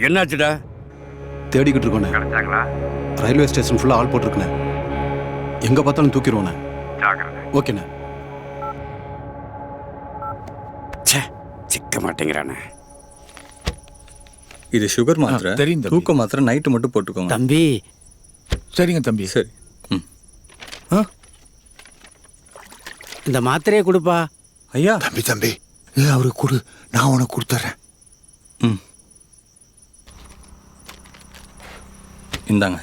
என்னாச்சுடா? தேடிக்கிட்டு இருக்கோண்ணே. Railway station ஃபுல்லாக ஆள் போட்டிருக்குண்ணே. எங்கே பார்த்தாலும் தூக்கிடுவோண்ணே. ஓகேண்ணே. சிக்க மாட்டேங்கிறானே. இது சுகர் மாத்திரை. தெரியும் தம்பி. தூக்க மாத்திரை நைட்டு மட்டும் போட்டுக்கோங்க. தம்பி. சரிங்க தம்பி. சரி. இந்த மாத்திரையை கொடுப்பா. ஐயா. தம்பி அவருக்கு கொடு, நான் உனக்கு கொடுத்துட்றேன். இந்தாங்க.